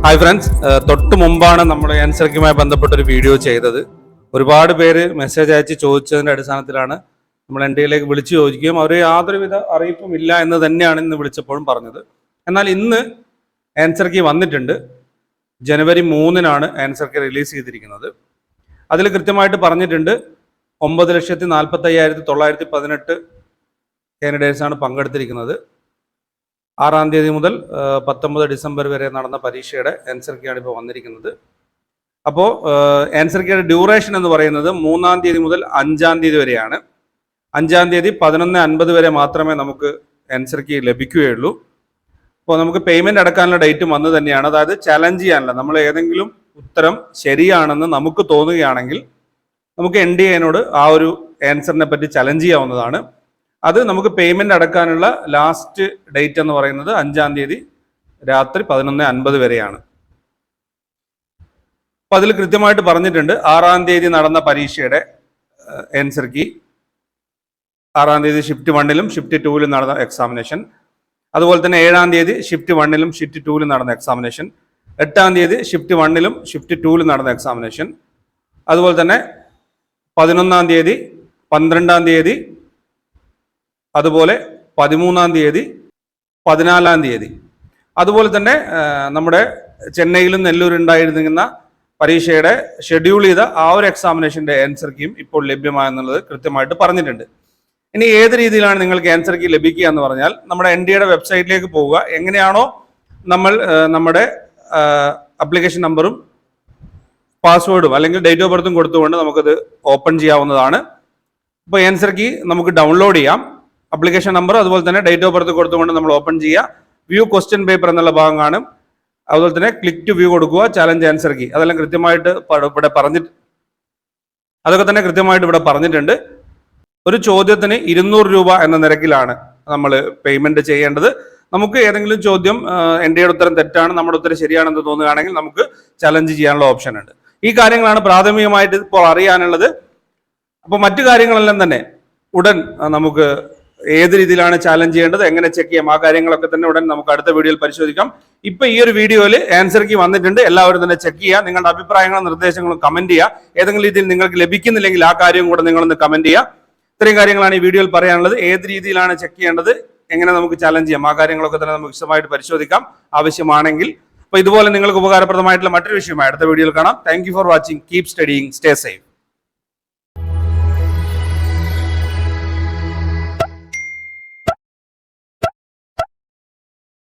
Hi friends, തൊട്ട് മുമ്പാണ് നമ്മൾ ആൻസർ കീയുമായി ബന്ധപ്പെട്ടൊരു വീഡിയോ ചെയ്തത്. ഒരുപാട് പേര് മെസ്സേജ് അയച്ച് ചോദിച്ചതിൻ്റെ അടിസ്ഥാനത്തിലാണ് നമ്മൾ NTA വിളിച്ചു ചോദിക്കുകയും അവർ യാതൊരുവിധ അറിയിപ്പും ഇല്ല എന്ന് തന്നെയാണ് ഇന്ന് വിളിച്ചപ്പോഴും പറഞ്ഞത്. എന്നാൽ ഇന്ന് ആൻസർ കീ വന്നിട്ടുണ്ട്. ജനുവരി 3-നാണ് ആൻസർ കീ റിലീസ് ചെയ്തിരിക്കുന്നത്. അതിൽ കൃത്യമായിട്ട് പറഞ്ഞിട്ടുണ്ട് 9,45,918 കാൻഡിഡേറ്റ്സാണ് പങ്കെടുത്തിരിക്കുന്നത്. 6-ാം തീയതി മുതൽ 19 ഡിസംബർ വരെ നടന്ന പരീക്ഷയുടെ ആൻസർ കീയാണ് ഇപ്പോൾ വന്നിരിക്കുന്നത്. അപ്പോൾ ആൻസർ കീയുടെ ഡ്യൂറേഷൻ എന്ന് പറയുന്നത് 3-ാം തീയതി മുതൽ 5-ാം തീയതി വരെയാണ്. 5-ാം തീയതി 11:50 വരെ മാത്രമേ നമുക്ക് ആൻസർ കീ ലഭിക്കുകയുള്ളൂ. അപ്പോൾ നമുക്ക് പേയ്മെൻറ്റ് അടക്കാനുള്ള ഡേറ്റും വന്ന് തന്നെയാണ്. അതായത് ചലഞ്ച് ചെയ്യാനുള്ള, നമ്മൾ ഏതെങ്കിലും ഉത്തരം ശരിയാണെന്ന് നമുക്ക് തോന്നുകയാണെങ്കിൽ നമുക്ക് NTA ആ ഒരു ആൻസറിനെ പറ്റി ചലഞ്ച് ചെയ്യാവുന്നതാണ്. അത് നമുക്ക് പേയ്മെൻറ്റ് അടക്കാനുള്ള ലാസ്റ്റ് ഡേറ്റ് എന്ന് പറയുന്നത് 5-ാം തീയതി രാത്രി 11:50 വരെയാണ്. അപ്പം അതിൽ കൃത്യമായിട്ട് പറഞ്ഞിട്ടുണ്ട് 6-ാം തീയതി നടന്ന പരീക്ഷയുടെ ആൻസർ കീ, 6-ാം തീയതി ഷിഫ്റ്റ് 1-ലും ഷിഫ്റ്റ് 2-ലും നടന്ന എക്സാമിനേഷൻ, അതുപോലെ തന്നെ 7-ാം തീയതി ഷിഫ്റ്റ് 1-ലും ഷിഫ്റ്റ് 2-ലും നടന്ന എക്സാമിനേഷൻ, 8-ാം തീയതി ഷിഫ്റ്റ് 1-ലും ഷിഫ്റ്റ് 2-ലും നടന്ന എക്സാമിനേഷൻ, അതുപോലെ തന്നെ 11-ാം തീയതി, 12-ാം തീയതി, അതുപോലെ 13-ാം തീയതി, 14-ാം തീയതി, അതുപോലെ തന്നെ നമ്മുടെ ചെന്നൈയിലും നെല്ലൂരുണ്ടായിരുന്ന പരീക്ഷയുടെ ഷെഡ്യൂൾ ചെയ്ത ആ ഒരു എക്സാമിനേഷൻ്റെ ആൻസർ കീയും ഇപ്പോൾ ലഭ്യമായെന്നുള്ളത് കൃത്യമായിട്ട് പറഞ്ഞിട്ടുണ്ട്. ഇനി ഏത് രീതിയിലാണ് നിങ്ങൾക്ക് ആൻസർ കീ ലഭിക്കുക എന്ന് പറഞ്ഞാൽ നമ്മുടെ NTA വെബ്സൈറ്റിലേക്ക് പോവുക. എങ്ങനെയാണോ നമ്മൾ നമ്മുടെ അപ്ലിക്കേഷൻ നമ്പറും പാസ്വേഡും അല്ലെങ്കിൽ ഡേറ്റ് ഓഫ് ബർത്തും കൊടുത്തുകൊണ്ട് നമുക്കത് ഓപ്പൺ ചെയ്യാവുന്നതാണ്. ഇപ്പോൾ ആൻസർ കീ നമുക്ക് ഡൗൺലോഡ് ചെയ്യാം. അപ്ലിക്കേഷൻ നമ്പർ അതുപോലെ തന്നെ ഡേറ്റ് ഓഫ് ബർത്ത് കൊടുത്തുകൊണ്ട് നമ്മൾ ഓപ്പൺ ചെയ്യുക. വ്യൂ ക്വസ്റ്റ്യൻ പേപ്പർ എന്നുള്ള ഭാഗം കാണും. അതുപോലെ തന്നെ ക്ലിക്ക് ടു വ്യൂ കൊടുക്കുക. ചാലഞ്ച് ആൻസർ കീ അതെല്ലാം കൃത്യമായിട്ട് ഇവിടെ പറഞ്ഞിട്ടുണ്ട്. ഒരു ചോദ്യത്തിന് 200 രൂപ എന്ന നിരക്കിലാണ് നമ്മൾ പേയ്മെന്റ് ചെയ്യേണ്ടത്. നമുക്ക് ഏതെങ്കിലും ചോദ്യം NTA ഉത്തരം തെറ്റാണ്, നമ്മുടെ ഉത്തരം ശരിയാണെന്ന് തോന്നുകയാണെങ്കിൽ നമുക്ക് ചലഞ്ച് ചെയ്യാനുള്ള ഓപ്ഷൻ ഉണ്ട്. ഈ കാര്യങ്ങളാണ് പ്രാഥമികമായിട്ട് ഇപ്പോൾ അറിയാനുള്ളത്. അപ്പോൾ മറ്റു കാര്യങ്ങളെല്ലാം തന്നെ ഉടൻ നമുക്ക് ഏത് രീതിയിലാണ് ചാലഞ്ച് ചെയ്യേണ്ടത്, എങ്ങനെ ചെക്ക് ചെയ്യാം, ആ കാര്യങ്ങളൊക്കെ തന്നെ ഉടൻ നമുക്ക് അടുത്ത വീഡിയോയിൽ പരിശോധിക്കാം. ഇപ്പൊ ഈ ഒരു വീഡിയോയിൽ ആൻസർ കീ വന്നിട്ടുണ്ട്. എല്ലാവരും തന്നെ ചെക്ക് ചെയ്യുക. നിങ്ങളുടെ അഭിപ്രായങ്ങളും നിർദ്ദേശങ്ങളും കമന്റ് ചെയ്യുക. ഏതെങ്കിലും രീതിയിൽ നിങ്ങൾക്ക് ലഭിക്കുന്നില്ലെങ്കിൽ ആ കാര്യം കൂടെ നിങ്ങളൊന്ന് കമന്റ് ചെയ്യുക. ഇത്രയും കാര്യങ്ങളാണ് ഈ വീഡിയോയിൽ പറയാനുള്ളത്. ഏത് രീതിയിലാണ് ചെക്ക് ചെയ്യേണ്ടത്, എങ്ങനെ നമുക്ക് ചാലഞ്ച് ചെയ്യാം, ആ കാര്യങ്ങളൊക്കെ തന്നെ നമുക്ക് വിശദമായിട്ട് പരിശോധിക്കാം ആവശ്യമാണെങ്കിൽ. അപ്പൊ ഇതുപോലെ നിങ്ങൾക്ക് ഉപകാരപ്രദമായിട്ടുള്ള മറ്റൊരു വിഷയമായി അടുത്ത വീഡിയോയിൽ കാണാം. Thank you for watching. Keep studying. Stay safe.